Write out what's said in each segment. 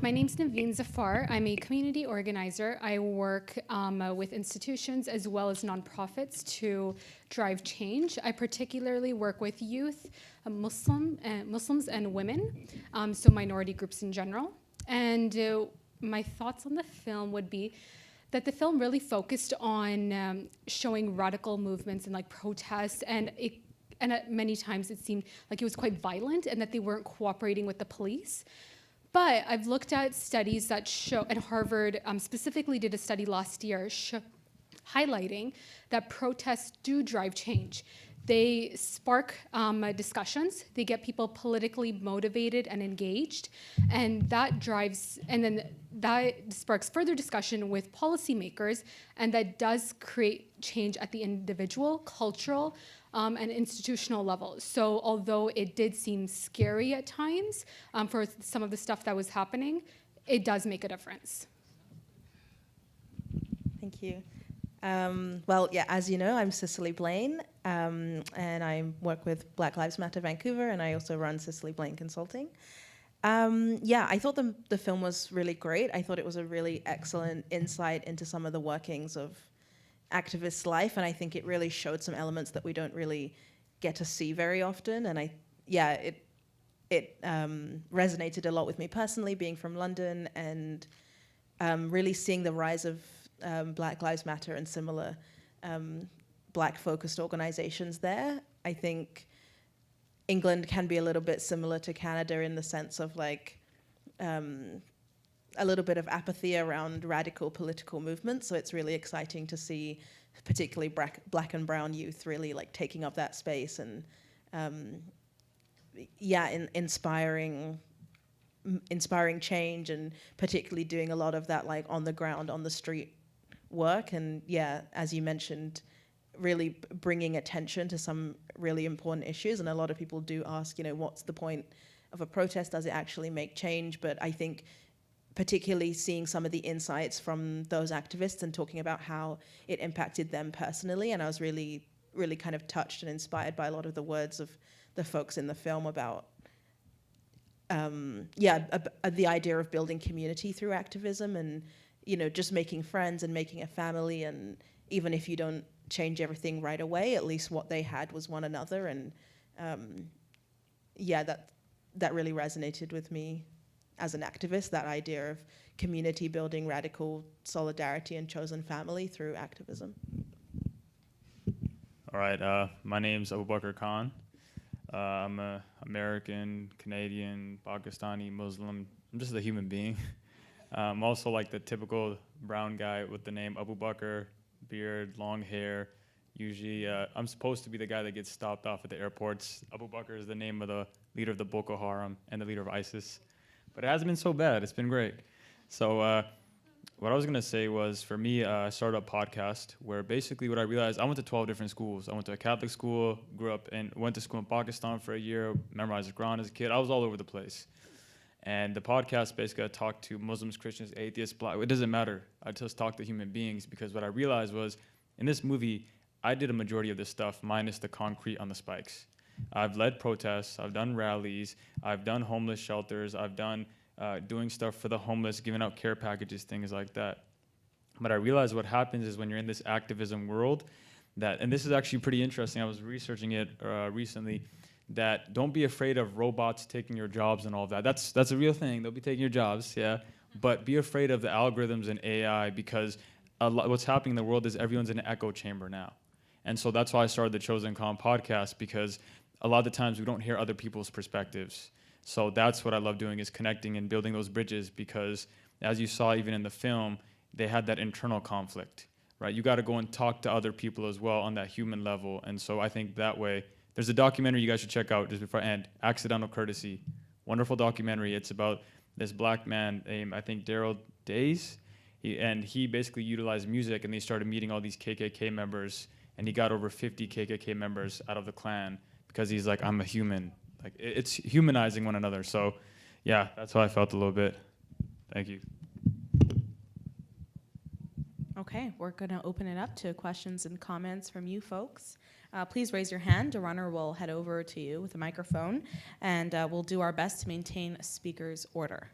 My name's Naveen Zafar. I'm a community organizer. I work with institutions as well as nonprofits to drive change. I particularly work with youth, Muslims and women, so minority groups in general. And my thoughts on the film would be that the film really focused on showing radical movements and like protests, and many times it seemed like it was quite violent and that they weren't cooperating with the police. But I've looked at studies that show, and Harvard specifically did a study last year highlighting that protests do drive change. They spark discussions, they get people politically motivated and engaged, and that sparks further discussion with policymakers, and that does create change at the individual, cultural, and institutional level. So although it did seem scary at times for some of the stuff that was happening, it does make a difference. Thank you. Well, yeah, as you know, I'm Cicely Blain, and I work with Black Lives Matter-Vancouver, and I also run Cicely Blain Consulting. Yeah, I thought the film was really great. I thought it was a really excellent insight into some of the workings of activist life, and I think it really showed some elements that we don't really get to see very often. And it resonated a lot with me personally, being from London, and really seeing the rise of Black Lives Matter and similar Black-focused organizations there. I think England can be a little bit similar to Canada in the sense of like a little bit of apathy around radical political movements. So it's really exciting to see particularly black and brown youth really like taking up that space and inspiring change, and particularly doing a lot of that like on the ground, on the street work. And yeah, as you mentioned, really bringing attention to some really important issues. And a lot of people do ask, what's the point of a protest? Does it actually make change? But I think particularly seeing some of the insights from those activists and talking about how it impacted them personally. And I was really, really kind of touched and inspired by a lot of the words of the folks in the film about, the idea of building community through activism and, just making friends and making a family. And even if you don't change everything right away, at least what they had was one another. And that really resonated with me as an activist, that idea of community building, radical solidarity, and chosen family through activism. All right, my name's Abubakar Khan. I'm an American, Canadian, Pakistani Muslim. I'm just a human being. I'm also like the typical brown guy with the name Abubakar, beard, long hair. Usually, I'm supposed to be the guy that gets stopped off at the airports. Abubakar is the name of the leader of the Boko Haram and the leader of ISIS. But it hasn't been so bad. It's been great. So what I was going to say was, for me, I started a podcast where basically what I realized, I went to 12 different schools. I went to a Catholic school, grew up and went to school in Pakistan for a year, memorized the Quran as a kid. I was all over the place. And the podcast basically I talked to Muslims, Christians, atheists, Black. It doesn't matter. I just talk to human beings, because what I realized was, in this movie, I did a majority of this stuff minus the concrete on the spikes. I've led protests, I've done rallies, I've done homeless shelters, I've done doing stuff for the homeless, giving out care packages, things like that. But I realized what happens is when you're in this activism world, and this is actually pretty interesting, I was researching it recently, that don't be afraid of robots taking your jobs and all of that. That's a real thing, they'll be taking your jobs, yeah. But be afraid of the algorithms and AI, because what's happening in the world is everyone's in an echo chamber now. And so that's why I started the Chosen Calm podcast, because a lot of the times we don't hear other people's perspectives. So that's what I love doing, is connecting and building those bridges, because as you saw even in the film, they had that internal conflict, right? You got to go and talk to other people as well on that human level. And so I think that way, there's a documentary you guys should check out just before I end, Accidental Courtesy. Wonderful documentary. It's about this black man named, I think, Daryl Days. He basically utilized music, and they started meeting all these KKK members, and he got over 50 KKK members out of the Klan, because he's like, I'm a human. Like, it's humanizing one another. So yeah, that's how I felt a little bit. Thank you. Okay, we're gonna open it up to questions and comments from you folks. Please raise your hand. A runner will head over to you with a microphone, and we'll do our best to maintain a speaker's order.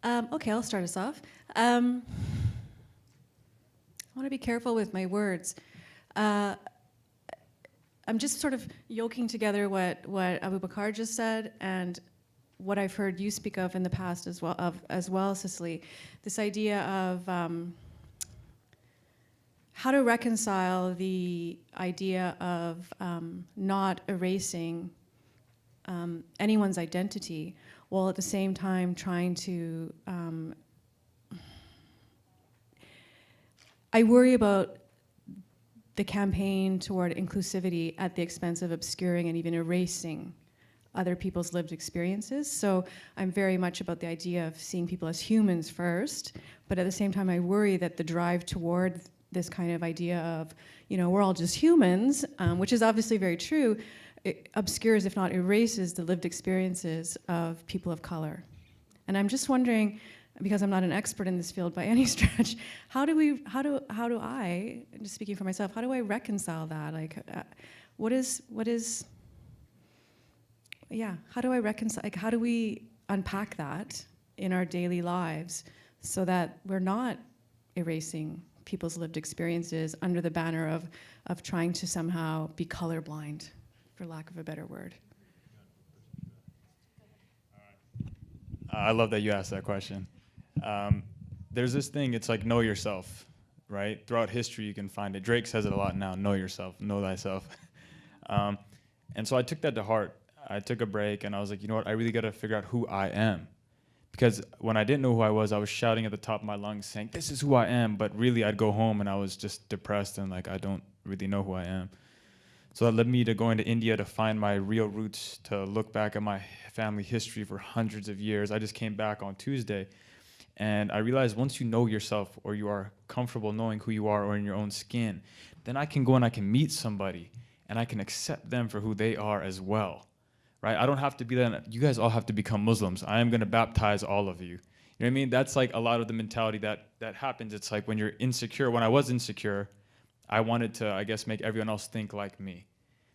Okay, I'll start us off. I want to be careful with my words. I'm just sort of yoking together what Abubakar just said and what I've heard you speak of in the past as well, Cicely. This idea of how to reconcile the idea of not erasing anyone's identity while at the same time trying to I worry about the campaign toward inclusivity at the expense of obscuring and even erasing other people's lived experiences. So I'm very much about the idea of seeing people as humans first, but at the same time I worry that the drive toward this kind of idea of, you know, we're all just humans, which is obviously very true, it obscures, if not erases, the lived experiences of people of color. And I'm just wondering, because I'm not an expert in this field by any stretch, how do I, just speaking for myself, how do I reconcile that? Like, how do I reconcile, like, how do we unpack that in our daily lives so that we're not erasing people's lived experiences under the banner of trying to somehow be colorblind, for lack of a better word? I love that you asked that question. There's this thing, it's like know yourself, right? Throughout history, you can find it. Drake says it a lot now, know yourself, know thyself. And so I took that to heart. I took a break and I was like, you know what? I really got to figure out who I am. Because when I didn't know who I was shouting at the top of my lungs saying, this is who I am. But really, I'd go home and I was just depressed and like, I don't really know who I am. So that led me to going to India to find my real roots, to look back at my family history for hundreds of years. I just came back on Tuesday. And I realized once you know yourself or you are comfortable knowing who you are or in your own skin, then I can go and I can meet somebody and I can accept them for who they are as well. Right? I don't have to be that. You guys all have to become Muslims. I am going to baptize all of you. You know what I mean? That's like a lot of the mentality that happens. It's like when you're insecure. When I was insecure, I wanted to, I guess, make everyone else think like me.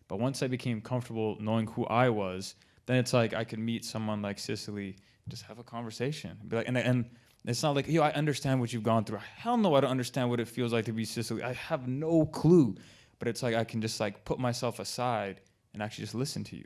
But once I became comfortable knowing who I was, then it's like I could meet someone like Cicely, just have a conversation. Be like, and it's not like, yo, I understand what you've gone through. Hell no, I don't understand what it feels like to be Cicely. I have no clue. But it's like I can just like put myself aside and actually just listen to you.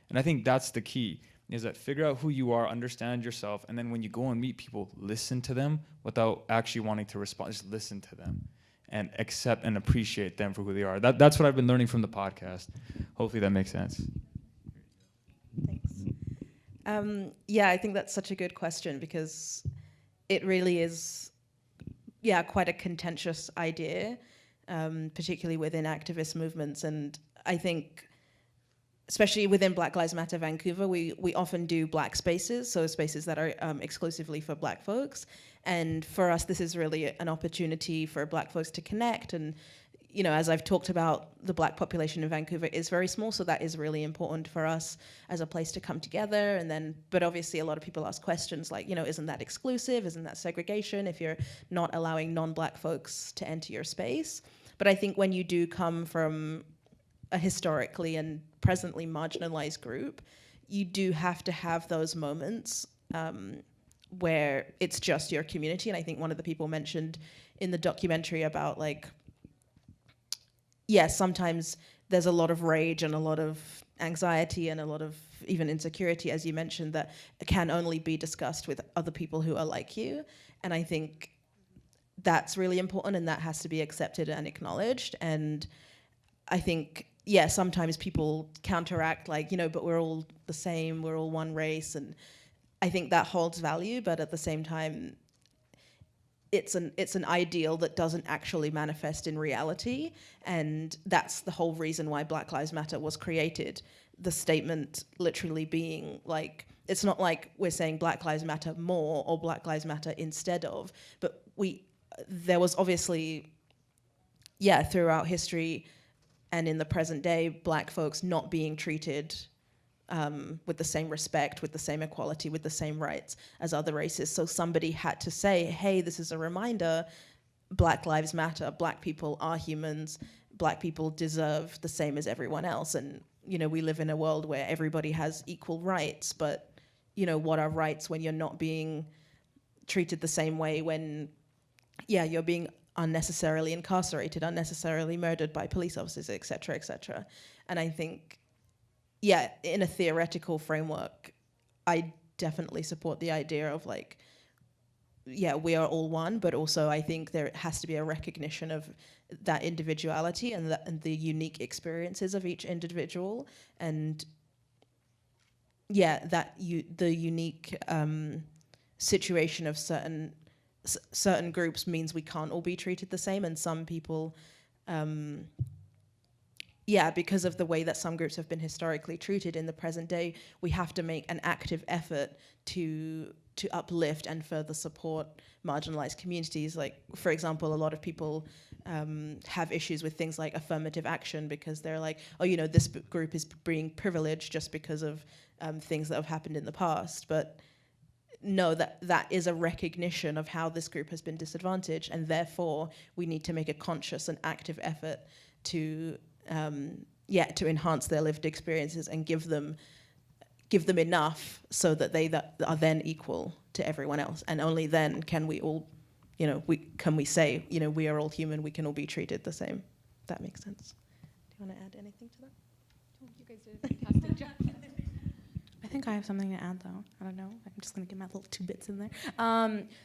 And I think that's the key, is that figure out who you are, understand yourself, and then when you go and meet people, listen to them without actually wanting to respond. Just listen to them and accept and appreciate them for who they are. That's what I've been learning from the podcast. Hopefully that makes sense. Thanks. Yeah, I think that's such a good question because it really is, quite a contentious idea, particularly within activist movements. And I think, especially within Black Lives Matter-Vancouver, we often do Black spaces, so spaces that are exclusively for Black folks. And for us, this is really an opportunity for Black folks to connect. And, you know, as I've talked about, the Black population in Vancouver is very small, so that is really important for us as a place to come together. And then, but obviously a lot of people ask questions like, you know, isn't that exclusive? Isn't that segregation if you're not allowing non-Black folks to enter your space? But I think when you do come from a historically and presently marginalized group, you do have to have those moments where it's just your community. And I think one of the people mentioned in the documentary about like, sometimes there's a lot of rage and a lot of anxiety and a lot of even insecurity, as you mentioned, that can only be discussed with other people who are like you. And I think that's really important and that has to be accepted and acknowledged. And I think, sometimes people counteract like, you know, but we're all the same, we're all one race. And I think that holds value, but at the same time, it's an ideal that doesn't actually manifest in reality. And that's the whole reason why Black Lives Matter was created. The statement literally being like, it's not like we're saying Black Lives Matter more or Black Lives Matter instead of, but there was obviously, throughout history, and in the present day, Black folks not being treated with the same respect, with the same equality, with the same rights as other races. So somebody had to say, hey, this is a reminder, Black Lives Matter, Black people are humans, Black people deserve the same as everyone else. And, you know, we live in a world where everybody has equal rights, but, you know, what are rights when you're not being treated the same way when, yeah, you're being unnecessarily incarcerated, unnecessarily murdered by police officers, et cetera, et cetera. And I think, yeah, in a theoretical framework, I definitely support the idea of like, yeah, we are all one, but also I think there has to be a recognition of that individuality and the unique experiences of each individual, and yeah, the unique situation of certain groups means we can't all be treated the same, and some people, yeah, because of the way that some groups have been historically treated in the present day, we have to make an active effort to uplift and further support marginalized communities. Like, for example, a lot of people have issues with things like affirmative action because they're like, oh, you know, this group is being privileged just because of things that have happened in the past. But no, that is a recognition of how this group has been disadvantaged, and therefore we need to make a conscious and active effort to enhance their lived experiences and give them enough so that they are then equal to everyone else. And only then can we all, you know, we say, you know, we are all human, we can all be treated the same. That makes sense. Do you want to add anything to that? Oh, you guys did a fantastic job. I think I have something to add, though. I don't know. I'm just going to get my little 2 bits in there.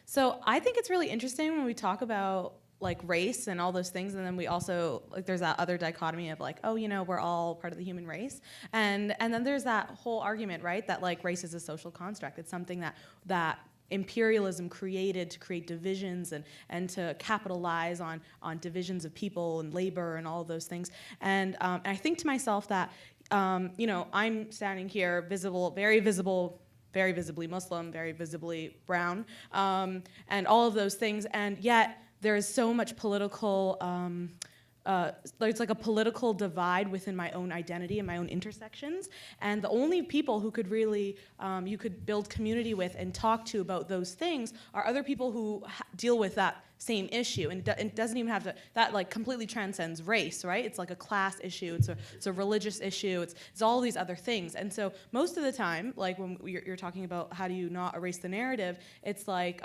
So I think it's really interesting when we talk about like race and all those things, and then we also, like, there's that other dichotomy of like, oh, you know, we're all part of the human race, and then there's that whole argument, right, that like race is a social construct. It's something that imperialism created to create divisions and to capitalize on divisions of people and labor and all of those things. And I think to myself that, you know, I'm standing here visible, very visibly Muslim, very visibly brown, and all of those things, and yet there is so much political, there's like a political divide within my own identity and my own intersections. And the only people who could really, you could build community with and talk to about those things are other people who deal with that same issue. And it doesn't even have to, that like completely transcends race, right? It's like a class issue, it's a religious issue, it's all these other things. And so most of the time, like when you're talking about how do you not erase the narrative, it's like,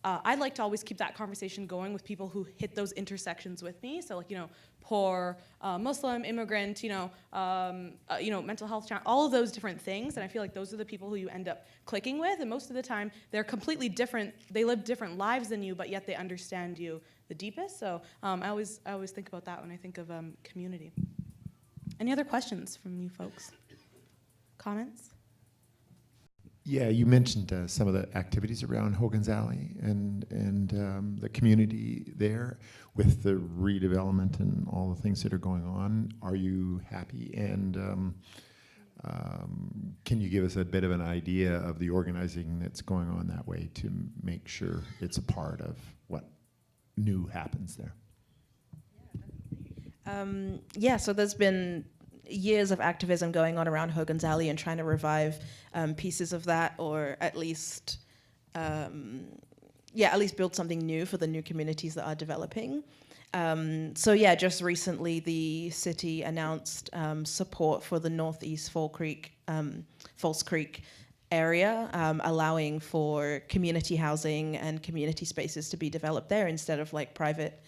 I'd like to always keep that conversation going with people who hit those intersections with me. So, like, you know, poor, Muslim, immigrant, you know, mental health challenge, all of those different things. And I feel like those are the people who you end up clicking with. And most of the time, they're completely different. They live different lives than you, but yet they understand you the deepest. So I always think about that when I think of community. Any other questions from you folks? Comments? Yeah, you mentioned some of the activities around Hogan's Alley and the community there with the redevelopment and all the things that are going on. Are you happy? And can you give us a bit of an idea of the organizing that's going on that way to make sure it's a part of what new happens there? So there's been years of activism going on around Hogan's Alley and trying to revive pieces of that, or at least build something new for the new communities that are developing. Just recently the city announced support for the Northeast Falls Creek area, allowing for community housing and community spaces to be developed there instead of like private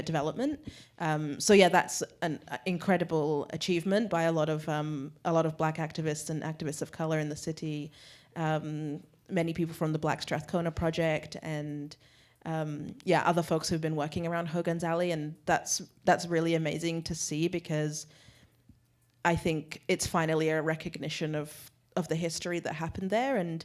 development. That's an incredible achievement by a lot of Black activists and activists of color in the city. Many people from the Black Strathcona Project and other folks who've been working around Hogan's Alley, and that's really amazing to see, because I think it's finally a recognition of the history that happened there, and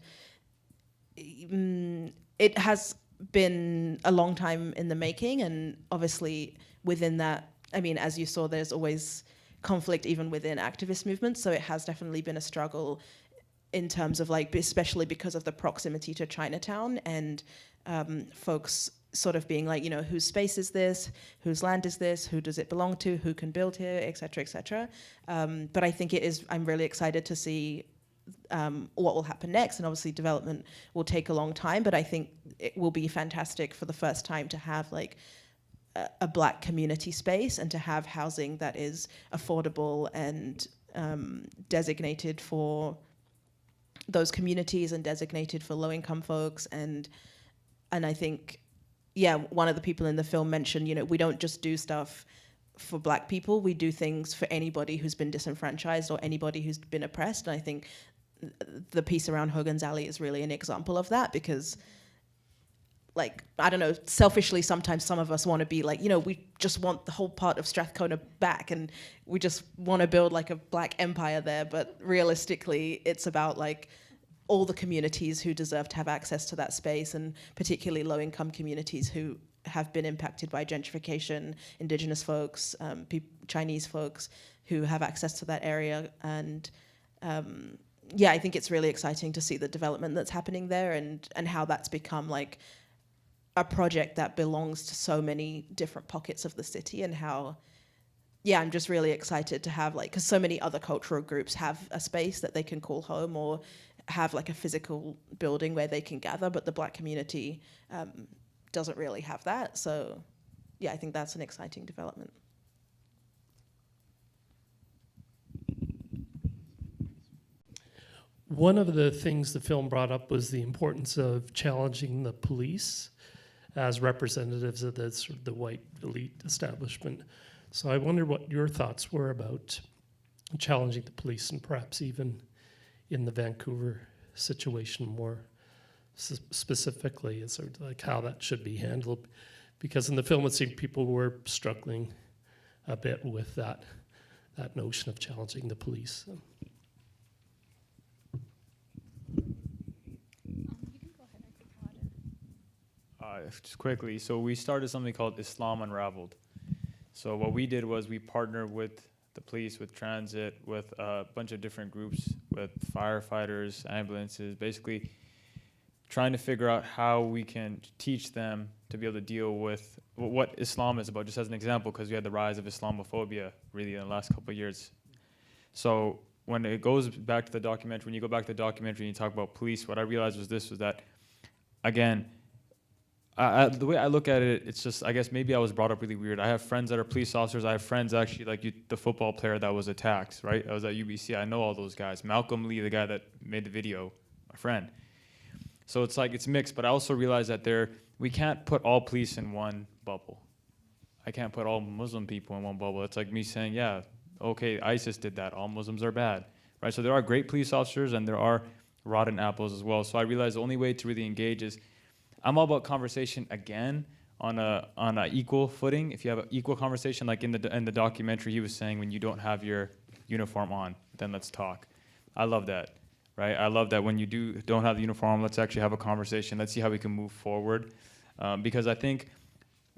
it has been a long time in the making, and obviously within that, I mean, as you saw, there's always conflict even within activist movements, so it has definitely been a struggle in terms of like, especially because of the proximity to Chinatown and folks sort of being like, you know, whose space is this, whose land is this, who does it belong to, who can build here, et cetera, et cetera. But I think I'm really excited to see what will happen next, and obviously development will take a long time, but I think it will be fantastic for the first time to have like a Black community space and to have housing that is affordable and designated for those communities and designated for low-income folks. And I think, yeah, one of the people in the film mentioned, you know, we don't just do stuff for Black people, we do things for anybody who's been disenfranchised or anybody who's been oppressed. And I think the piece around Hogan's Alley is really an example of that, because, like, I don't know, selfishly sometimes some of us want to be like, you know, we just want the whole part of Strathcona back and we just want to build like a Black empire there. But realistically, it's about like all the communities who deserve to have access to that space, and particularly low-income communities who have been impacted by gentrification, Indigenous folks, Chinese folks who have access to that area. And yeah, I think it's really exciting to see the development that's happening there, and how that's become like a project that belongs to so many different pockets of the city. And how, yeah, I'm just really excited to have, like, because so many other cultural groups have a space that they can call home or have like a physical building where they can gather, but the Black community doesn't really have that. So yeah, I think that's an exciting development. One of the things the film brought up was the importance of challenging the police as representatives of the sort of the white elite establishment. So I wonder what your thoughts were about challenging the police, and perhaps even in the Vancouver situation more specifically, as sort of like how that should be handled. Because in the film it seemed people were struggling a bit with that notion of challenging the police. Just quickly, so we started something called Islam Unraveled. So what we did was we partnered with the police, with transit, with a bunch of different groups, with firefighters, ambulances, basically trying to figure out how we can teach them to be able to deal with what Islam is about, just as an example, because we had the rise of Islamophobia really in the last couple of years. So when it goes back to the documentary, when you go back to the documentary and you talk about police, what I realized was that, again, the way I look at it, it's just, I guess maybe I was brought up really weird. I have friends that are police officers. I have friends actually, like the football player that was attacked, right? I was at UBC. I know all those guys. Malcolm Lee, the guy that made the video, my friend. So it's like, it's mixed, but I also realize that we can't put all police in one bubble. I can't put all Muslim people in one bubble. It's like me saying, yeah, okay, ISIS did that. All Muslims are bad, right? So there are great police officers and there are rotten apples as well. So I realized the only way to really engage is, I'm all about conversation again on a equal footing. If you have an equal conversation, like in the documentary, he was saying, when you don't have your uniform on, then let's talk. I love that, right? I love that when you don't have the uniform, let's actually have a conversation. Let's see how we can move forward, because I think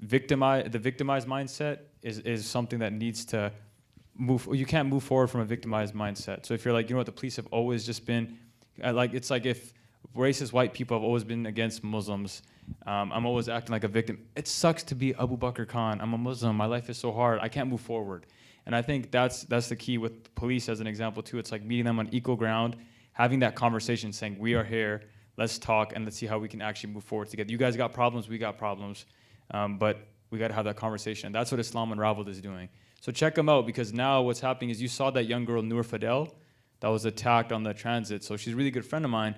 the victimized mindset is something that needs to move. You can't move forward from a victimized mindset. So if you're like, you know what, the police have always just been like, it's like if racist white people have always been against Muslims. I'm always acting like a victim. It sucks to be Abubakar Khan. I'm a Muslim. My life is so hard. I can't move forward. And I think that's the key with police as an example too. It's like meeting them on equal ground, having that conversation, saying we are here. Let's talk and let's see how we can actually move forward together. You guys got problems. We got problems. But we got to have that conversation. And that's what Islam Unraveled is doing. So check them out, because now what's happening is you saw that young girl Noor Fadel that was attacked on the transit. So she's a really good friend of mine.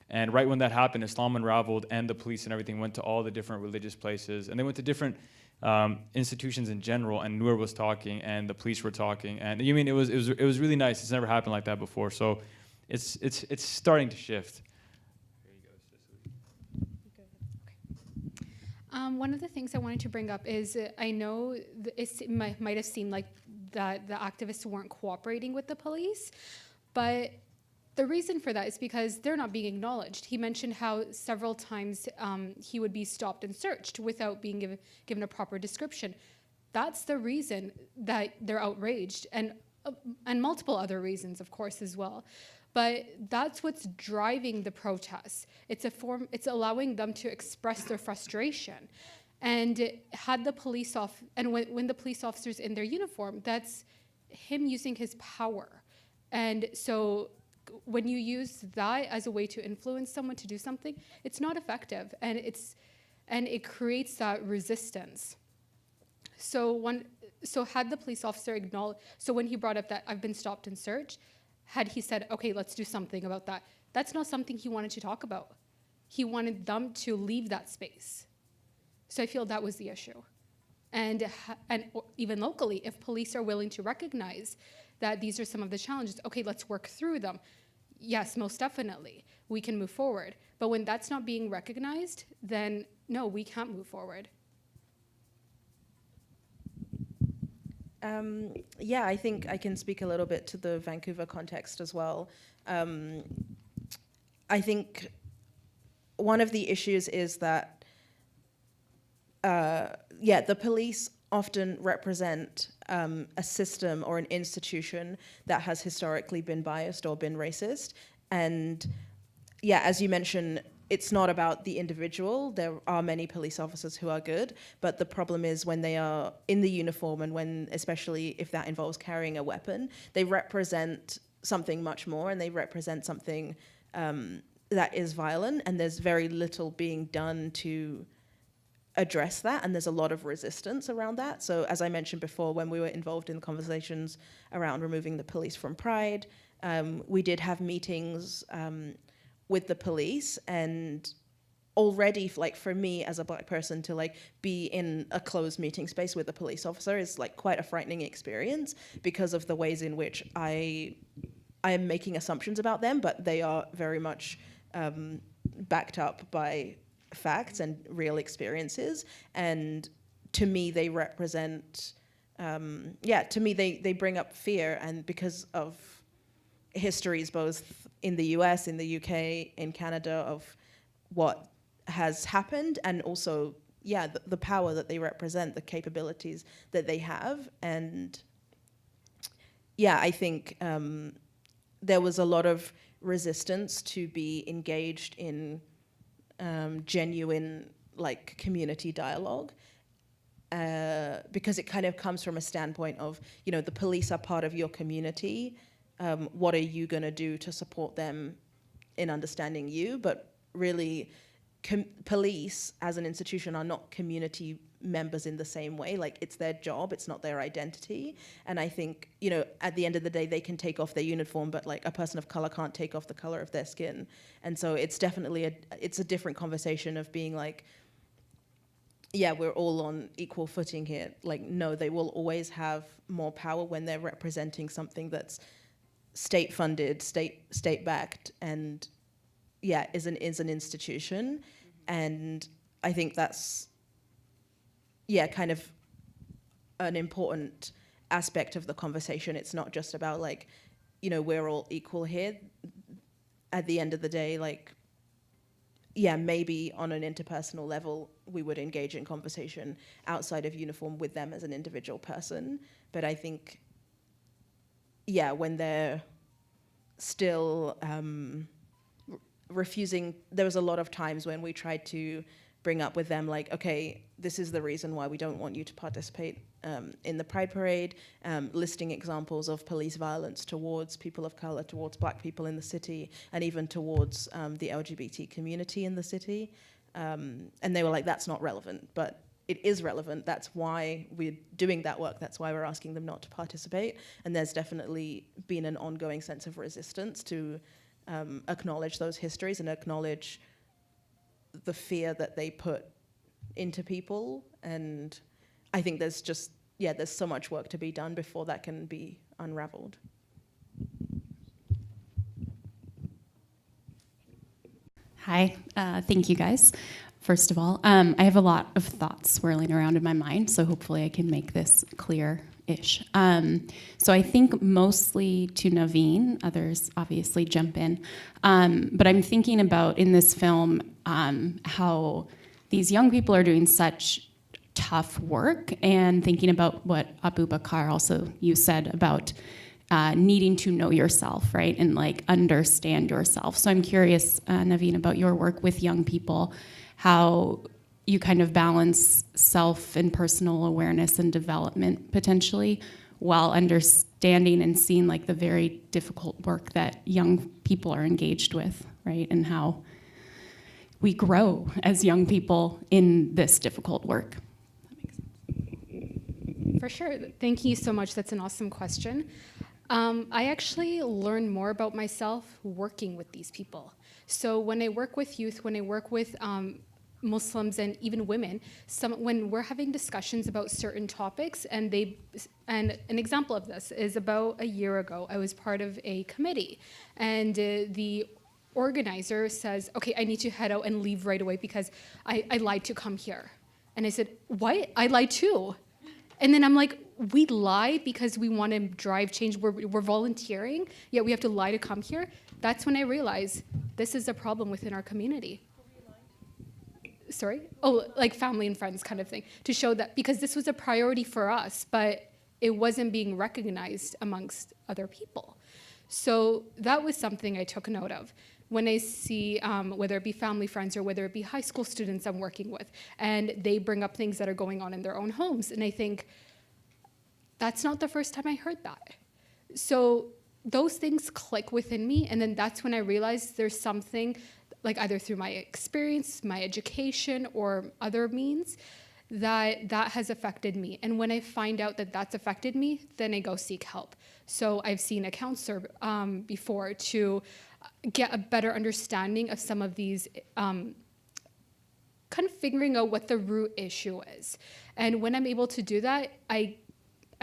And right when that happened, Islam Unraveled and the police and everything went to all the different religious places. And they went to different institutions in general, and Noor was talking and the police were talking. And you mean it was really nice. It's never happened like that before. So it's starting to shift. There you go, Cicely. One of the things I wanted to bring up is I know it might have seemed like that the activists weren't cooperating with the police, but the reason for that is because they're not being acknowledged. He mentioned how several times he would be stopped and searched without being given a proper description. That's the reason that they're outraged, and multiple other reasons, of course, as well. But that's what's driving the protests. It's allowing them to express their frustration. And had the police when the police officer's in their uniform, that's him using his power. And so when you use that as a way to influence someone to do something, it's not effective, and it creates that resistance. So had the police officer so when he brought up that I've been stopped and searched, had he said, okay, let's do something about that, that's not something he wanted to talk about. He wanted them to leave that space. So I feel that was the issue. And even locally, if police are willing to recognize that these are some of the challenges, okay, let's work through them. Yes, most definitely, we can move forward. But when that's not being recognized, then no, we can't move forward. Yeah, I think I can speak a little bit to the Vancouver context as well. I think one of the issues is that, the police often represent a system or an institution that has historically been biased or been racist. And yeah, as you mentioned, it's not about the individual. There are many police officers who are good, but the problem is when they are in the uniform and when, especially if that involves carrying a weapon, they represent something much more, and they represent something that is violent, and there's very little being done to address that, and there's a lot of resistance around that. So as I mentioned before, when we were involved in the conversations around removing the police from Pride, we did have meetings with the police, and already, like, for me as a Black person to like be in a closed meeting space with a police officer is like quite a frightening experience because of the ways in which I am making assumptions about them, but they are very much backed up by facts and real experiences. And to me, they represent, to me, they bring up fear, and because of histories both in the US, in the UK, in Canada, of what has happened, and also, the power that they represent, the capabilities that they have. And I think there was a lot of resistance to be engaged in genuine, like, community dialogue, because it kind of comes from a standpoint of, the police are part of your community. What are you going to do to support them in understanding you? But really, police as an institution are not community members in the same way. Like, it's their job, it's not their identity. And I think, at the end of the day, they can take off their uniform, but like a person of color can't take off the color of their skin. And so it's definitely it's a different conversation of being like, we're all on equal footing here. Like, no, they will always have more power when they're representing something that's state-funded, state-backed, and is an institution. And I think that's kind of an important aspect of the conversation. It's not just about like, we're all equal here. At the end of the day, like, maybe on an interpersonal level, we would engage in conversation outside of uniform with them as an individual person. But I think, when they're still refusing, there was a lot of times when we tried to bring up with them, like, okay, this is the reason why we don't want you to participate in the Pride Parade, listing examples of police violence towards people of color, towards Black people in the city, and even towards the LGBT community in the city. And they were like, that's not relevant, but it is relevant. That's why we're doing that work. That's why we're asking them not to participate. And there's definitely been an ongoing sense of resistance to acknowledge those histories and acknowledge the fear that they put into people. And I think there's just, there's so much work to be done before that can be unraveled. Hi, thank you guys. First of all, I have a lot of thoughts swirling around in my mind, so hopefully I can make this clear-ish. So I think mostly to Naveen, others obviously jump in, but I'm thinking about in this film how these young people are doing such tough work, and thinking about what Abubakar also you said about needing to know yourself, right, and like understand yourself. So I'm curious, Naveen, about your work with young people, how you kind of balance self and personal awareness and development potentially while understanding and seeing like the very difficult work that young people are engaged with, right? And how we grow as young people in this difficult work. That makes sense. For sure. Thank you so much. That's an awesome question. I actually learn more about myself working with these people. So when I work with youth, when I work with Muslims and even women, when we're having discussions about certain topics, and an example of this is about a year ago, I was part of a committee, and the organizer says, okay, I need to head out and leave right away because I lied to come here. And I said, what? I lied too. And then I'm like, we lie because we want to drive change. We're volunteering, yet we have to lie to come here. That's when I realized this is a problem within our community. Sorry? Oh, like family and friends kind of thing. To show that, because this was a priority for us, but it wasn't being recognized amongst other people. So that was something I took note of. When I see, whether it be family friends or whether it be high school students I'm working with, and they bring up things that are going on in their own homes, and I think, that's not the first time I heard that. So those things click within me, and then that's when I realized there's something, like either through my experience, my education, or other means, that has affected me. And when I find out that that's affected me, then I go seek help. So I've seen a counselor before to get a better understanding of some of these, kind of figuring out what the root issue is. And when I'm able to do that, I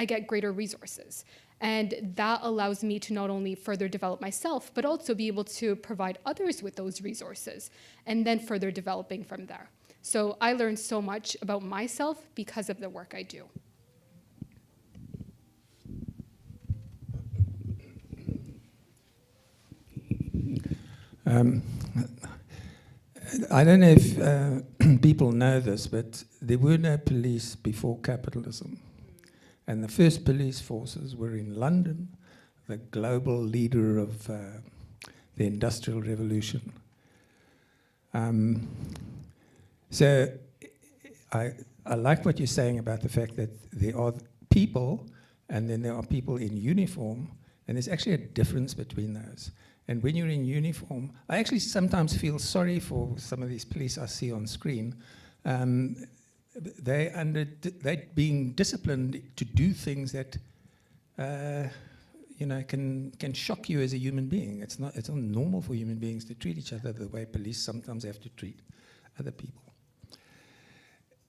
get greater resources. And that allows me to not only further develop myself, but also be able to provide others with those resources, and then further developing from there. So I learned so much about myself because of the work I do. I don't know if people know this, but there were no police before capitalism. And the first police forces were in London, the global leader of the Industrial Revolution. So I like what you're saying about the fact that there are people, and then there are people in uniform, and there's actually a difference between those. And when you're in uniform, I actually sometimes feel sorry for some of these police I see on screen. They're being disciplined to do things that can shock you as a human being. It's not normal for human beings to treat each other the way police sometimes have to treat other people.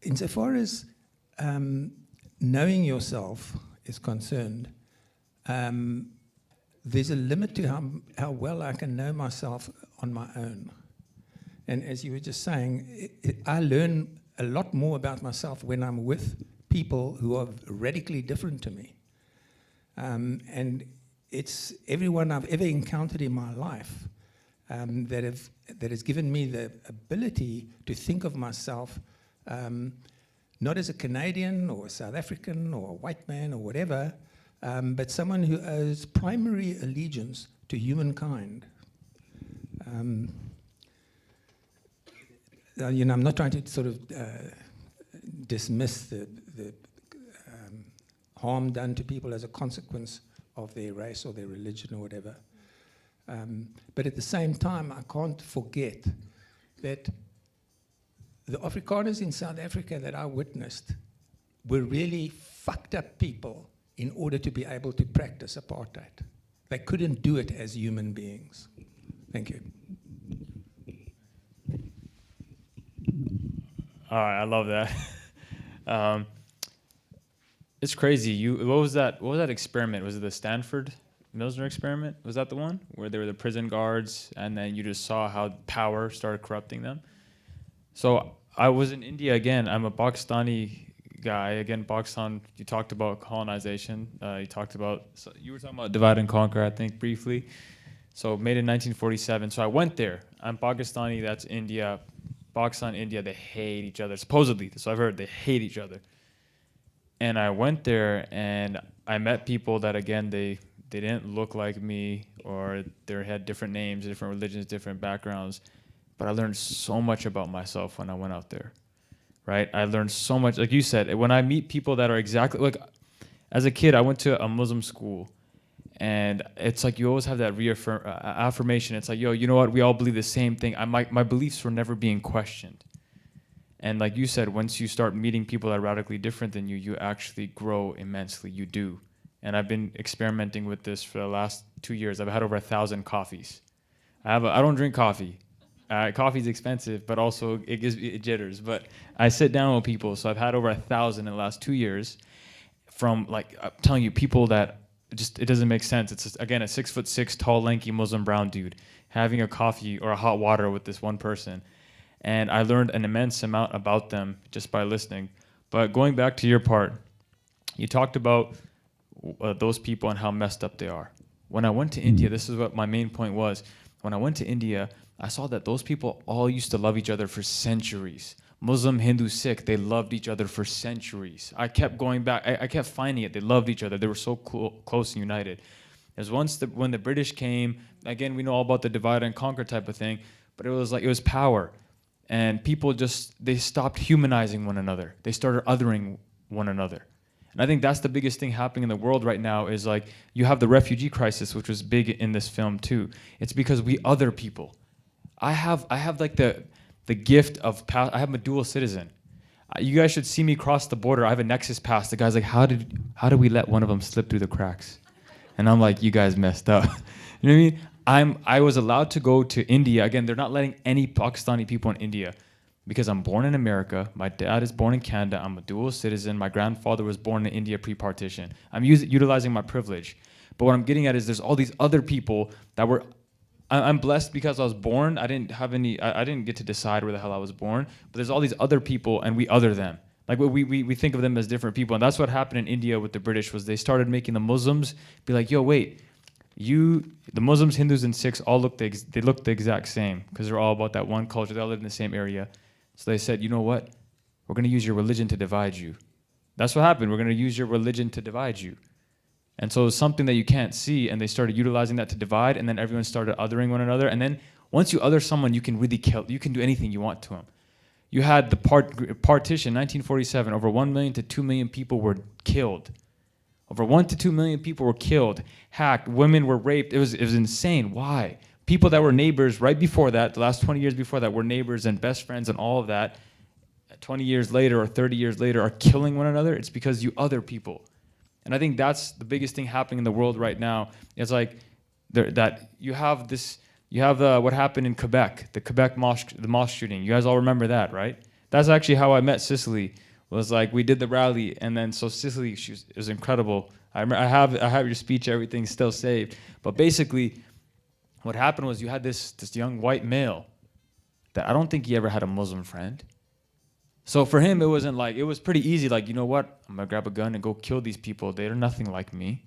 Insofar as knowing yourself is concerned, there's a limit to how well I can know myself on my own. And as you were just saying, I learn a lot more about myself when I'm with people who are radically different to me. And it's everyone I've ever encountered in my life that has given me the ability to think of myself not as a Canadian or a South African or a white man or whatever, but someone who owes primary allegiance to humankind. I'm not trying to sort of dismiss the harm done to people as a consequence of their race or their religion or whatever. But at the same time, I can't forget that the Afrikaners in South Africa that I witnessed were really fucked up people in order to be able to practice apartheid. They couldn't do it as human beings. Thank you. All right, I love that. It's crazy. What was that experiment? Was it the Stanford Milner experiment? Was that the one where they were the prison guards, and then you just saw how power started corrupting them? So I was in India again. I'm a Pakistani guy. Again, Pakistan. You talked about colonization. You were talking about divide and conquer, I think, briefly. So made in 1947. So I went there. I'm Pakistani. That's India. Pakistan, India, they hate each other, supposedly. So I've heard they hate each other. And I went there and I met people that, again, they didn't look like me, or they had different names, different religions, different backgrounds. But I learned so much about myself when I went out there, right? I learned so much. Like you said, when I meet people that are exactly, like as a kid, I went to a Muslim school. And it's like you always have that affirmation. It's like, yo, you know what? We all believe the same thing. My beliefs were never being questioned. And like you said, once you start meeting people that are radically different than you, you actually grow immensely. You do. and I've been experimenting with this for the last 2 years. I've had over 1,000 coffees. I don't drink coffee. Coffee's expensive, but also it gives me jitters. But I sit down with people, so I've had over 1,000 in the last 2 years. From, like, I'm telling you, people that just, it doesn't make sense. It's just, again, a 6'6", tall, lanky Muslim brown dude having a coffee or a hot water with this one person. And I learned an immense amount about them just by listening. But going back to your part, you talked about those people and how messed up they are. When I went to India, this is what my main point was. When I went to India, I saw that those people all used to love each other for centuries. Muslim, Hindu, Sikh, they loved each other for centuries. I kept going back. I kept finding it. They loved each other. They were so close and united. There's once when the British came, again, we know all about the divide and conquer type of thing, but it was power. And people they stopped humanizing one another. They started othering one another. And I think that's the biggest thing happening in the world right now is, like, you have the refugee crisis, which was big in this film too. It's because we other people. I have like the gift of, I have a dual citizen. You guys should see me cross the border. I have a Nexus pass. The guy's like, how did we let one of them slip through the cracks? And I'm like, you guys messed up. You know what I mean? I was allowed to go to India. Again, they're not letting any Pakistani people in India because I'm born in America. My dad is born in Canada. I'm a dual citizen. My grandfather was born in India pre-partition. I'm utilizing my privilege. But what I'm getting at is there's all these other people that were, I'm blessed because I was born. I didn't get to decide where the hell I was born. But there's all these other people, and we other them. Like, we think of them as different people. And that's what happened in India with the British, was they started making the Muslims be like, yo, wait, the Muslims, Hindus, and Sikhs all look the exact same because they're all about that one culture. They all live in the same area. So they said, you know what? We're going to use your religion to divide you. That's what happened. We're going to use your religion to divide you. And so it's something that you can't see, and they started utilizing that to divide, and then everyone started othering one another. And then once you other someone, you can really kill. You can do anything you want to them. You had the partition, 1947, over 1 million to 2 million people were killed. Over 1 to 2 million people were killed, hacked, women were raped. It was insane. Why? People that were neighbors right before that, the last 20 years before that, were neighbors and best friends and all of that, 20 years later or 30 years later are killing one another. It's because you other people. And I think that's the biggest thing happening in the world right now. It's like that you have what happened in Quebec, the mosque shooting. You guys all remember that, right? That's actually how I met Cicely. Was like, we did the rally, and then so Cicely, she was incredible. I have your speech, everything's still saved. But basically, what happened was you had this young white male that I don't think he ever had a Muslim friend. So for him, it wasn't like, it was pretty easy, like, you know what, I'm gonna grab a gun and go kill these people. They're nothing like me.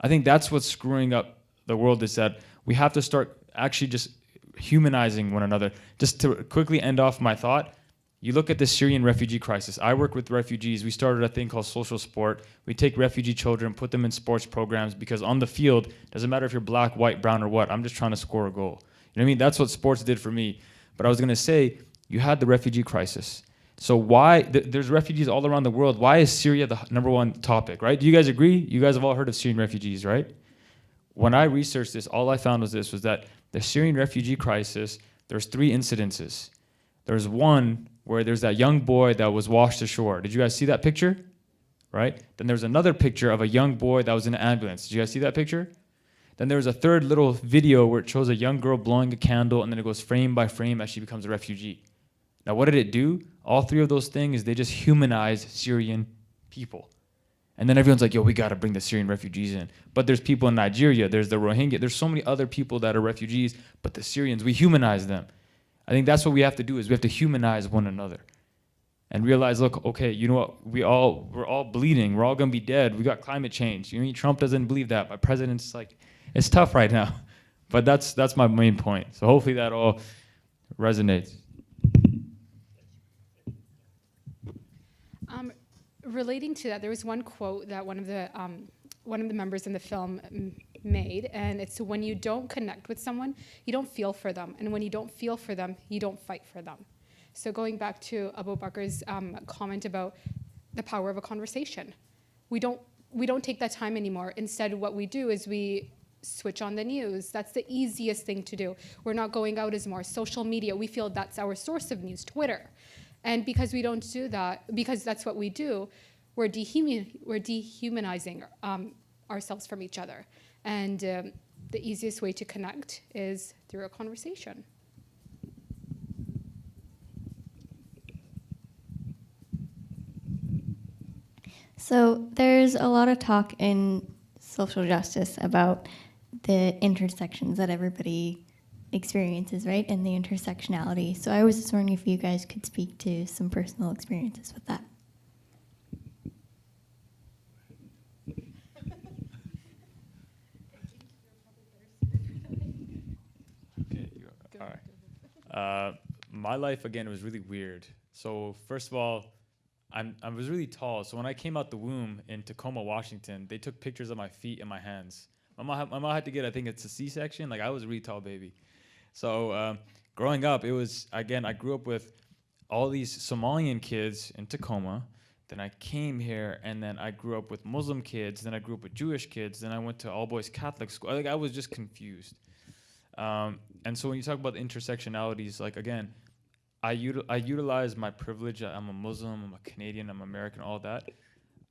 I think that's what's screwing up the world, is that we have to start actually just humanizing one another. Just to quickly end off my thought, you look at the Syrian refugee crisis. I work with refugees. We started a thing called Social Sport. We take refugee children, put them in sports programs, because on the field, doesn't matter if you're black, white, brown, or what, I'm just trying to score a goal. You know what I mean? That's what sports did for me. But I was gonna say, you had the refugee crisis. So why, there's refugees all around the world. Why is Syria the #1 topic, right? Do you guys agree? You guys have all heard of Syrian refugees, right? When I researched this, all I found was that the Syrian refugee crisis, there's 3 incidences. There's one where there's that young boy that was washed ashore. Did you guys see that picture? Right? Then there's another picture of a young boy that was in an ambulance. Did you guys see that picture? Then there's a third little video where it shows a young girl blowing a candle, and then it goes frame by frame as she becomes a refugee. Now, what did it do? All 3 of those things, they just humanized Syrian people. And then everyone's like, yo, we gotta bring the Syrian refugees in. But there's people in Nigeria, there's the Rohingya, there's so many other people that are refugees, but the Syrians, we humanize them. I think that's what we have to do, is we have to humanize one another and realize, look, okay, you know what, we're all bleeding, we're all gonna be dead, we got climate change. You know, Trump doesn't believe that. My president's like, it's tough right now. But that's my main point. So hopefully that all resonates. Relating to that, there was one quote that one of the members in the film made, and it's, when you don't connect with someone, you don't feel for them, and when you don't feel for them, you don't fight for them. So going back to Abubakar's comment about the power of a conversation, we don't take that time anymore. Instead, what we do is we switch on the news. That's the easiest thing to do. We're not going out as more. Social media, we feel that's our source of news, Twitter. And because we don't do that, because that's what we do, we're dehumanizing ourselves from each other. And the easiest way to connect is through a conversation. So there's a lot of talk in social justice about the intersections that everybody experiences, right? And the intersectionality. So I was just wondering if you guys could speak to some personal experiences with that. Okay, all right. My life, again, was really weird. So first of all, I was really tall. So when I came out the womb in Tacoma, Washington, they took pictures of my feet and my hands. My mom had to get, I think it's a C-section. Like, I was a really tall baby. So growing up, it was, again, I grew up with all these Somalian kids in Tacoma. Then I came here, and then I grew up with Muslim kids. Then I grew up with Jewish kids. Then I went to all-boys Catholic school. Like, I was just confused. And so when you talk about the intersectionalities, like, again, I utilize my privilege. I'm a Muslim, I'm a Canadian, I'm American, all that.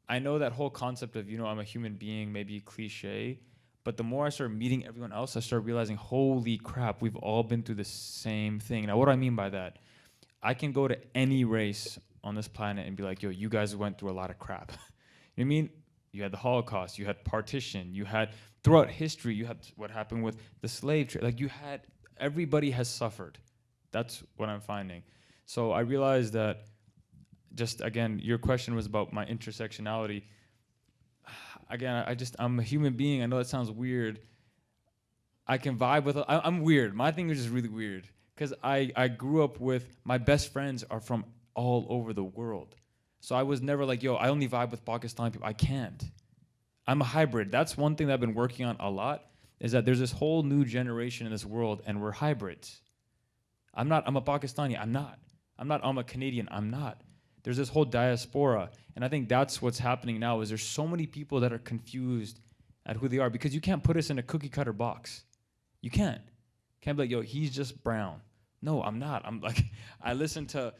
I know that whole concept of, I'm a human being, maybe cliche, but the more I start meeting everyone else, I start realizing, holy crap, we've all been through the same thing. Now, what do I mean by that? I can go to any race on this planet and be like, yo, you guys went through a lot of crap. You know what I mean? You had the Holocaust, you had partition, you had, throughout history, you had what happened with the slave trade. Like, everybody has suffered. That's what I'm finding. So I realized that, just again, your question was about my intersectionality. Again, I'm a human being. I know that sounds weird. I can vibe with, I'm weird. My thing is just really weird. Because I grew up with, my best friends are from all over the world. So I was never like, yo, I only vibe with Pakistani people. I can't. I'm a hybrid. That's one thing that I've been working on a lot, is that there's this whole new generation in this world, and we're hybrids. I'm a Pakistani, I'm a Canadian, I'm not. There's this whole diaspora, and I think that's what's happening now, is there's so many people that are confused at who they are, because you can't put us in a cookie cutter box. You can't. Can't be like, yo, he's just brown. No, I'm not. I'm like, I listen to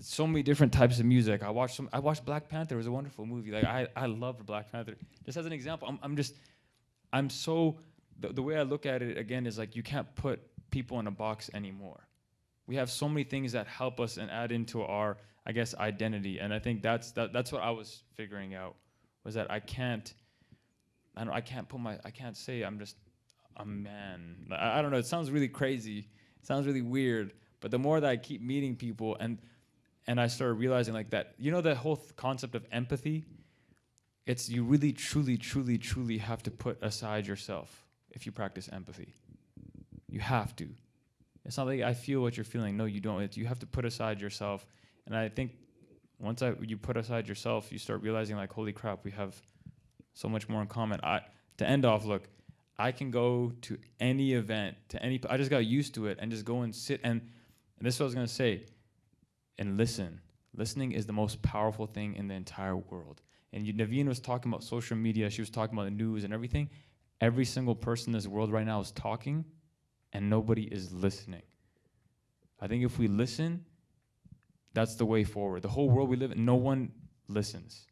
so many different types of music. I watched Black Panther. It was a wonderful movie. Like, I love Black Panther. Just as an example, the way I look at it, again, is like, you can't put people in a box anymore. We have so many things that help us and add into our, I guess, identity. And I think that's what I was figuring out, was that I can't say I'm just a man. I don't know, it sounds really crazy. It sounds really weird. But the more that I keep meeting people and I started realizing, like, that, the whole concept of empathy, it's, you really, truly, truly, truly have to put aside yourself if you practice empathy. You have to. It's not like I feel what you're feeling. No, you don't. You have to put aside yourself. And I think once you put aside yourself, you start realizing, like, holy crap, we have so much more in common. To end off, look, I can go to any event, I just got used to it, and just go and sit, and this is what I was going to say, and listen. Listening is the most powerful thing in the entire world. And Naveen was talking about social media. She was talking about the news and everything. Every single person in this world right now is talking, and nobody is listening. I think if we listen, that's the way forward. The whole world we live in, no one listens.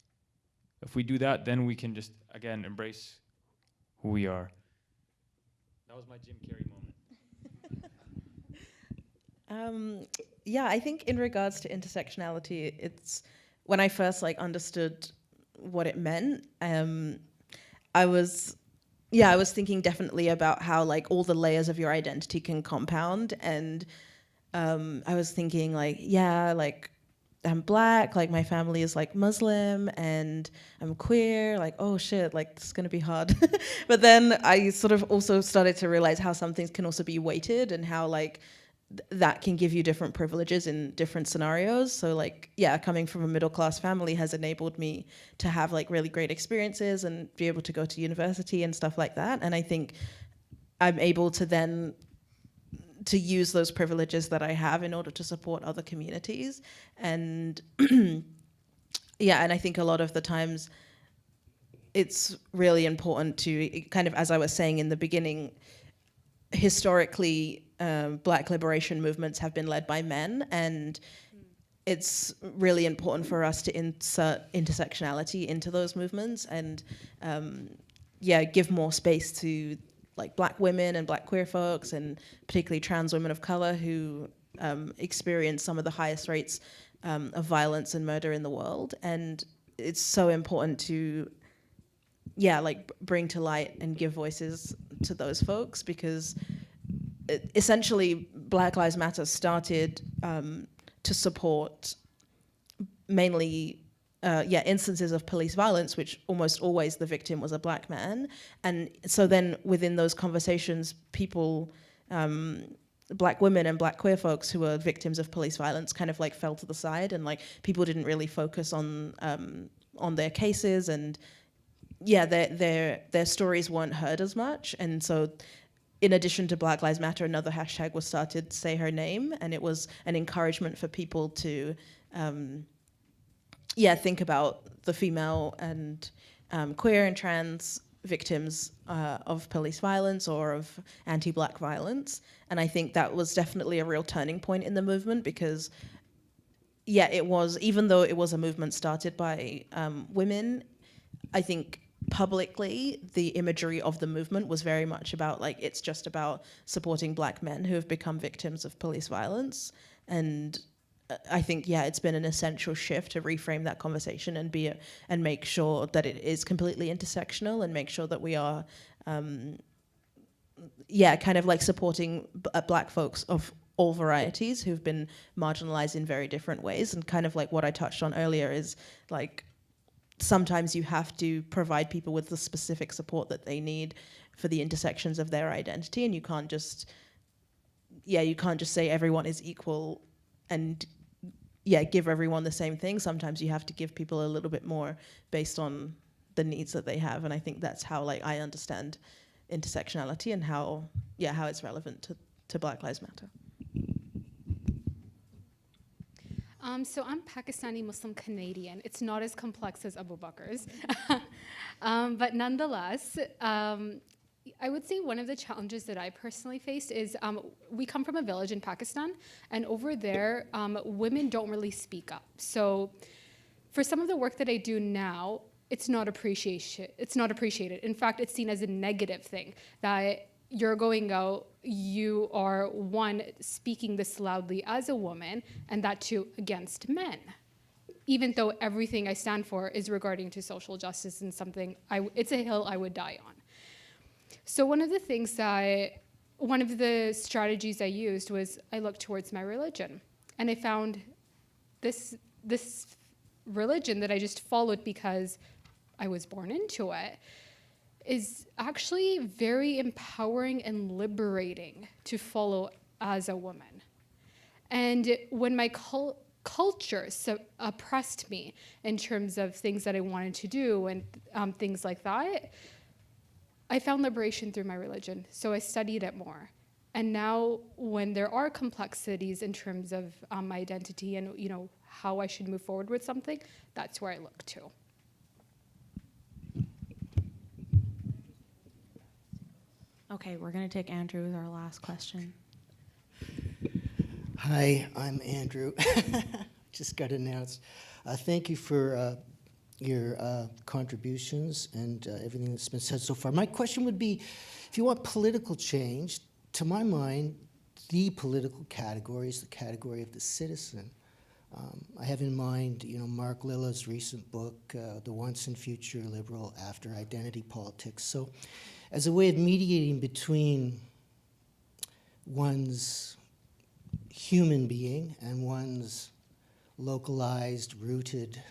If we do that, then we can just, again, embrace who we are. That was my Jim Carrey moment. Yeah, I think in regards to intersectionality, it's, when I first understood what it meant, I was thinking definitely about how all the layers of your identity can compound, and I was thinking I'm Black, my family is Muslim, and I'm queer, oh shit, this is gonna be hard. But then I sort of also started to realize how some things can also be weighted, and how that can give you different privileges in different scenarios. So coming from a middle class family has enabled me to have really great experiences and be able to go to university and stuff like that. And I think I'm able to then to use those privileges that I have in order to support other communities. And yeah, and I think a lot of the times it's really important to kind of, as I was saying in the beginning, historically, Black liberation movements have been led by men, and it's really important for us to insert intersectionality into those movements. And give more space to like Black women and Black queer folks, and particularly trans women of color who experience some of the highest rates of violence and murder in the world. And it's so important to, bring to light and give voices to those folks, because essentially Black Lives Matter started to support mainly instances of police violence, which almost always the victim was a Black man. And so then within those conversations, people, Black women and Black queer folks who were victims of police violence kind of like fell to the side, and like people didn't really focus on their cases, and their stories weren't heard as much. And so in addition to Black Lives Matter, another hashtag was started, Say Her Name, and it was an encouragement for people to think about the female and queer and trans victims of police violence or of anti-Black violence. And I think that was definitely a real turning point in the movement, because it was, even though it was a movement started by women, I think publicly the imagery of the movement was very much about like, it's just about supporting Black men who have become victims of police violence. And I think, it's been an essential shift to reframe that conversation and make sure that it is completely intersectional, and make sure that we are, kind of like supporting Black folks of all varieties who've been marginalized in very different ways. And kind of like what I touched on earlier is like, sometimes you have to provide people with the specific support that they need for the intersections of their identity, and you can't just say everyone is equal and give everyone the same thing. Sometimes you have to give people a little bit more based on the needs that they have. And I think that's how like I understand intersectionality and how it's relevant to Black Lives Matter. So I'm Pakistani Muslim Canadian. It's not as complex as Abubakar's. But nonetheless, I would say one of the challenges that I personally faced is we come from a village in Pakistan, and over there, women don't really speak up. So for some of the work that I do now, it's not appreciated. In fact, it's seen as a negative thing, that you're going out, you are, one, speaking this loudly as a woman, and that too against men. Even though everything I stand for is regarding to social justice and something, it's a hill I would die on. So one of the strategies I used was I looked towards my religion, and I found this religion that I just followed because I was born into it is actually very empowering and liberating to follow as a woman. And when my culture oppressed me in terms of things that I wanted to do and things like that, I found liberation through my religion. So I studied it more. And now when there are complexities in terms of my identity and how I should move forward with something, that's where I look to. Okay, we're going to take Andrew as our last question. Hi, I'm Andrew. Just got announced. Thank you for your contributions and everything that's been said so far. My question would be, if you want political change, to my mind, the political category is the category of the citizen. I have in mind, Mark Lilla's recent book, The Once and Future Liberal After Identity Politics. So, as a way of mediating between one's human being and one's localized, rooted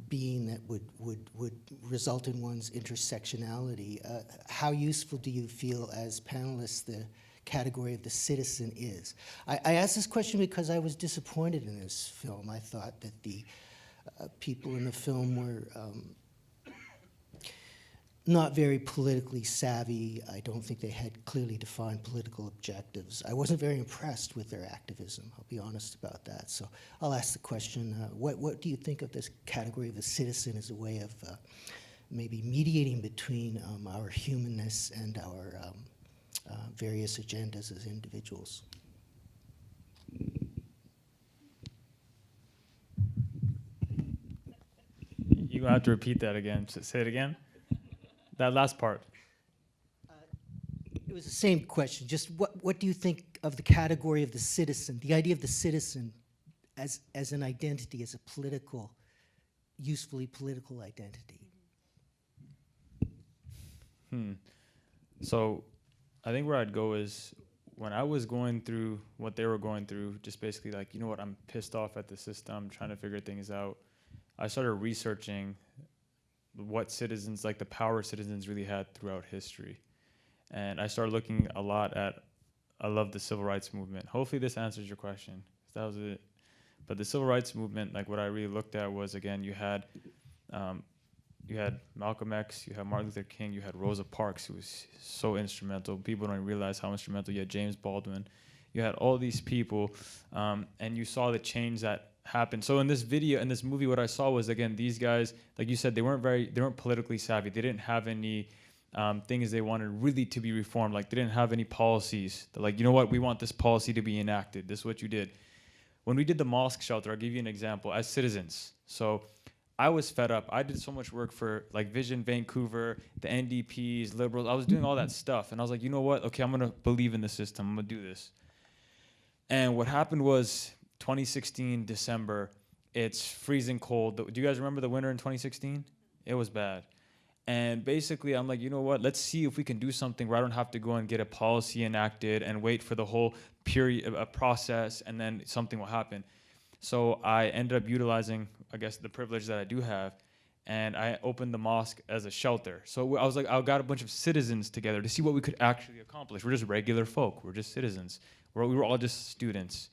being that would result in one's intersectionality, how useful do you feel as panelists the category of the citizen is? I asked this question because I was disappointed in this film. I thought that the people in the film were not very politically savvy. I don't think they had clearly defined political objectives. I wasn't very impressed with their activism. I'll be honest about that. So I'll ask the question, what do you think of this category of the citizen as a way of maybe mediating between our humanness and our various agendas as individuals? You have to repeat that again. Say it again. That last part. It was the same question. Just what do you think of the category of the citizen, the idea of the citizen as an identity, as a political, usefully political identity? So I think where I'd go is when I was going through what they were going through, just basically like, you know what, I'm pissed off at the system, trying to figure things out. I started researching what citizens, like the power citizens really had throughout history. And I started looking a lot at, I love the civil rights movement. Hopefully this answers your question. That was it. But the civil rights movement, like what I really looked at was, again, you had Malcolm X, you had Martin Luther King, you had Rosa Parks, who was so instrumental. People don't realize how instrumental. You had James Baldwin. You had all these people, and you saw the change that happened. So in this video, in this movie, what I saw was, again, these guys, like you said, they weren't politically savvy. They didn't have any things they wanted really to be reformed. Like they didn't have any policies. They're like, you know what, we want this policy to be enacted. This is what you did. When we did the mosque shelter, I'll give you an example, as citizens. So I was fed up. I did so much work for like Vision Vancouver, the NDPs, Liberals. I was doing all that stuff. And I was like, you know what? Okay, I'm going to believe in the system. I'm going to do this. And what happened was 2016, December, it's freezing cold. Do you guys remember the winter in 2016? It was bad. And basically, I'm like, you know what? Let's see if we can do something where I don't have to go and get a policy enacted and wait for the whole period, a process, and then something will happen. So I ended up utilizing, I guess, the privilege that I do have, and I opened the mosque as a shelter. So I was like, I got a bunch of citizens together to see what we could actually accomplish. We're just regular folk. We're just citizens. We were all just students.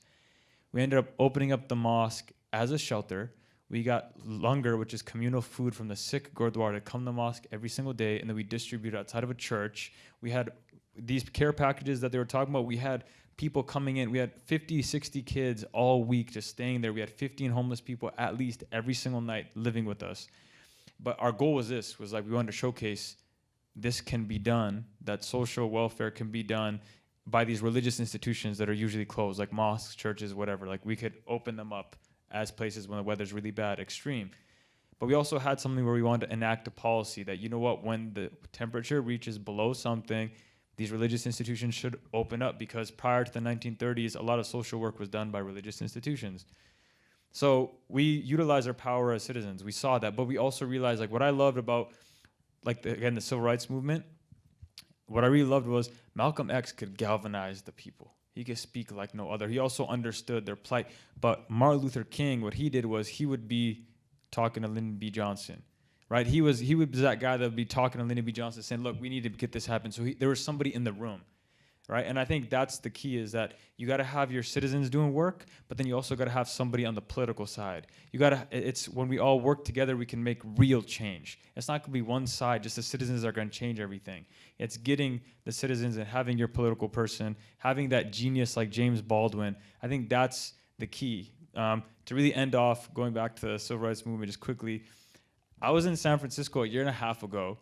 We ended up opening up the mosque as a shelter. We got langar, which is communal food from the Sikh Gurdwara, to come to the mosque every single day, and then we distributed outside of a church. We had these care packages that they were talking about. We had people coming in. We had 50, 60 kids all week just staying there. We had 15 homeless people at least every single night living with us. But our goal was this, was like we wanted to showcase this can be done, that social welfare can be done by these religious institutions that are usually closed, like mosques, churches, whatever. Like we could open them up as places when the weather's really bad, extreme. But we also had something where we wanted to enact a policy that, you know what, when the temperature reaches below something, these religious institutions should open up, because prior to the 1930s, a lot of social work was done by religious institutions. So we utilized our power as citizens. We saw that, but we also realized, like, what I loved about, like, again, the civil rights movement, what I really loved was Malcolm X could galvanize the people. He could speak like no other. He also understood their plight. But Martin Luther King, what he did was he would be talking to Lyndon B. Johnson, right? He would be that guy that would be talking to Lyndon B. Johnson saying, look, we need to get this happen. So there was somebody in the room, right? And I think that's the key, is that you got to have your citizens doing work, but then you also got to have somebody on the political side. It's when we all work together, we can make real change. It's not going to be one side, just the citizens are going to change everything. It's getting the citizens and having your political person, having that genius like James Baldwin. I think that's the key. To really end off, going back to the civil rights movement just quickly, I was in San Francisco a year and a half ago.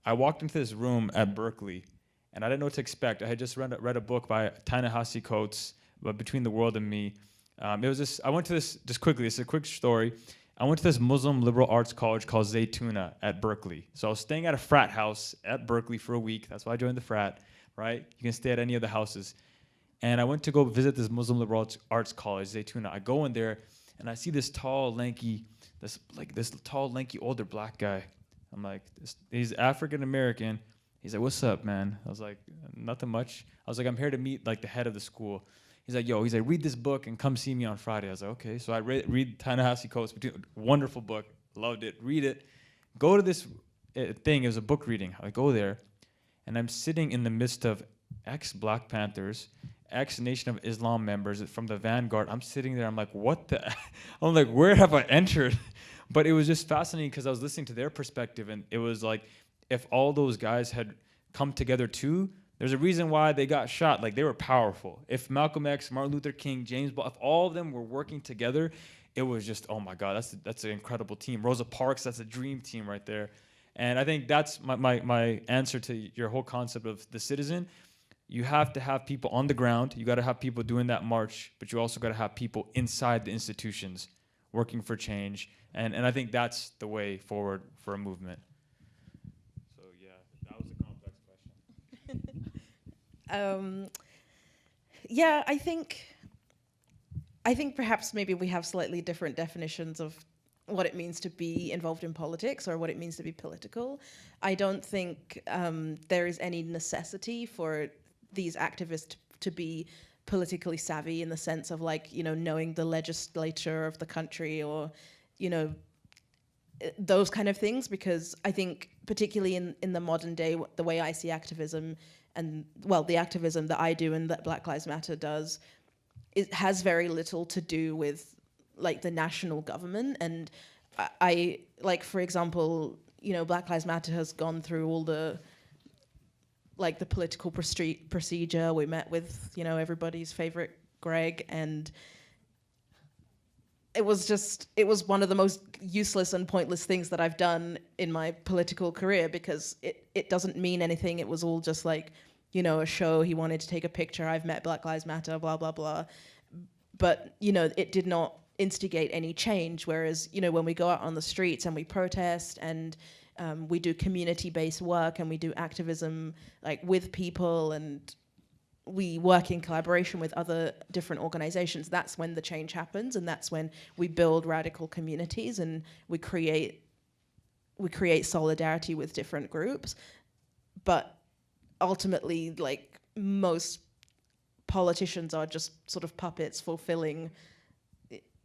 I walked into this room at Berkeley, and I didn't know what to expect. I had just read a book by Ta-Nehisi Coates, Between the World and Me. I went to this, just quickly, it's a quick story. I went to this Muslim liberal arts college called Zaytuna at Berkeley. So I was staying at a frat house at Berkeley for a week. That's why I joined the frat, right? You can stay at any of the houses. And I went to go visit this Muslim liberal arts college, Zaytuna. I go in there, and I see this tall, lanky older black guy. I'm like, he's African-American. He's like, what's up, man? I was like, nothing much. I was like, I'm here to meet like the head of the school. He's like, read this book and come see me on Friday. I was like, okay. So I read Ta-Nehisi Coates, wonderful book, loved it, read it. Go to this thing, it was a book reading. I go there, and I'm sitting in the midst of ex-Black Panthers, ex-Nation of Islam members from the Vanguard. I'm sitting there, I'm like, what the? I'm like, where have I entered? But it was just fascinating because I was listening to their perspective, and it was like, if all those guys had come together too, there's a reason why they got shot. Like, they were powerful. If Malcolm X, Martin Luther King, James Baldwin, if all of them were working together, it was just, oh my God, that's an incredible team. Rosa Parks, that's a dream team right there. And I think that's my answer to your whole concept of the citizen. You have to have people on the ground. You got to have people doing that march, but you also got to have people inside the institutions working for change, and I think that's the way forward for a movement. So yeah, that was a complex question. Yeah, I think perhaps maybe we have slightly different definitions of what it means to be involved in politics or what it means to be political. I don't think there is any necessity for these activists to be politically savvy in the sense of, like, you know, knowing the legislature of the country or, you know, those kind of things, because I think particularly in the modern day, the way I see activism and, well, the activism that I do and that Black Lives Matter does, it has very little to do with, like, the national government. And I like, for example, you know, Black Lives Matter has gone through all the, like, the political procedure. We met with, you know, everybody's favorite Greg, and it was one of the most useless and pointless things that I've done in my political career, because it doesn't mean anything. It was all just like, you know, a show. He wanted to take a picture. I've met Black Lives Matter, blah, blah, blah. But, you know, it did not instigate any change. Whereas, you know, when we go out on the streets and we protest and we do community-based work and we do activism, like, with people, and we work in collaboration with other different organizations, that's when the change happens, and that's when we build radical communities and we create solidarity with different groups. But ultimately, like, most politicians are just sort of puppets fulfilling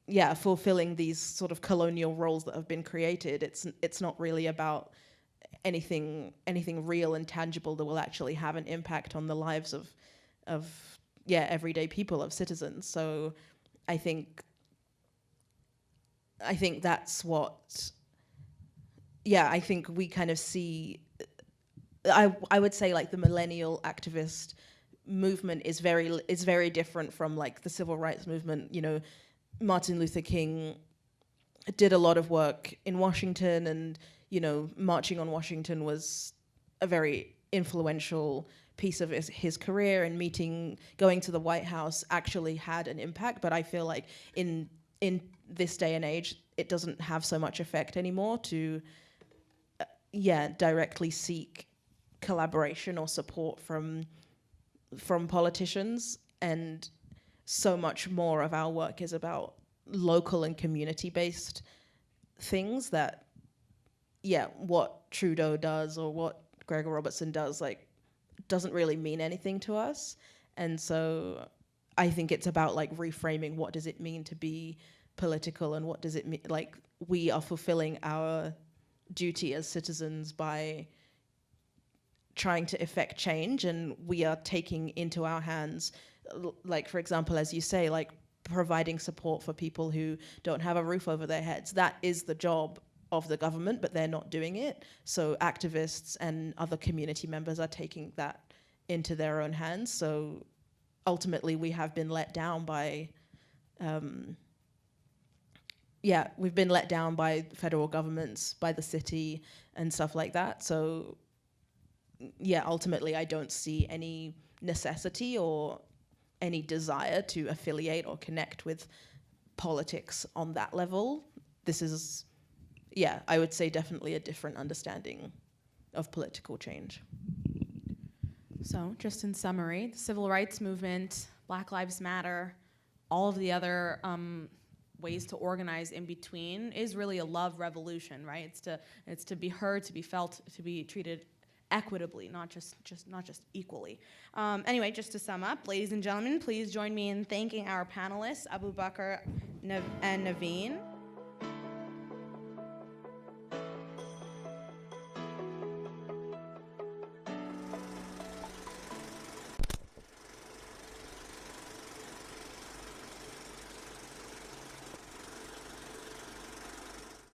these sort of colonial roles that have been created. It's not really about anything real and tangible that will actually have an impact on the lives of everyday people, of citizens. So I think that's what, I think we kind of see, I would say, like, the millennial activist movement is very different from, like, the civil rights movement. You know, Martin Luther King did a lot of work in Washington, and, you know, marching on Washington was a very influential piece of his career, and going to the White House actually had an impact. But I feel like in this day and age, it doesn't have so much effect anymore to directly seek collaboration or support from politicians. And so much more of our work is about local and community-based things that, what Trudeau does or what Gregor Robertson does, like, doesn't really mean anything to us. And so I think it's about, like, reframing what does it mean to be political, and what does it mean, like, we are fulfilling our duty as citizens by trying to effect change, and we are taking into our hands, like, for example, as you say, like, providing support for people who don't have a roof over their heads. That is the job of the government, but they're not doing it. So activists and other community members are taking that into their own hands. So ultimately, we have been let down by, we've been let down by federal governments, by the city, and stuff like that. So ultimately, I don't see any necessity or any desire to affiliate or connect with politics on that level. This is, I would say, definitely a different understanding of political change. So, just in summary, the civil rights movement, Black Lives Matter, all of the other ways to organize in between is really a love revolution, right? It's to be heard, to be felt, to be treated equitably, not just equally. Anyway, just to sum up, ladies and gentlemen, please join me in thanking our panelists, Abubakar and Naveen.